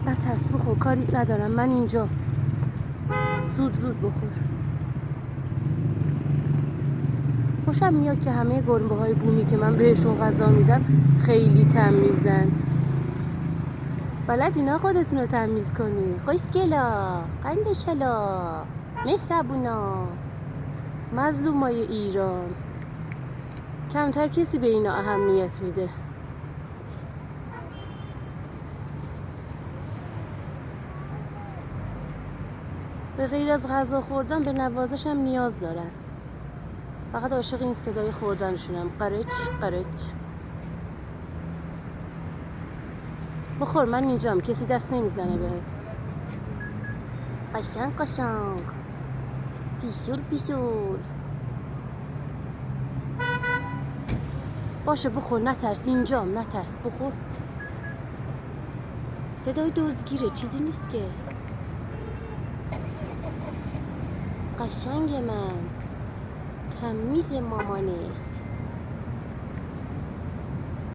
نترس بخور، کاری ندارم، من اینجا. زود بخور. خوشم میاد که همه گربه های بومی که من بهشون غذا میدم خیلی تمیزن. بلد اینا خودتون رو تمیز کنی. خوشگلا، قندشلا، مهربونا، مظلومای ایران. کمتر کسی به اینا اهمیت میده. به غیر از غذا خوردن به نوازش هم نیاز دارن. فقط عاشق این صدای خوردنشونم. قرچ قرچ. بخور، من اینجام، کسی دست نمیزنه بهت. قشنگ قشنگ، پیشول. باشه بخور، نترس، اینجام، نترس، بخور. صدای دزدگیره، چیزی نیست که. قشنگ من، تمیز مامانست.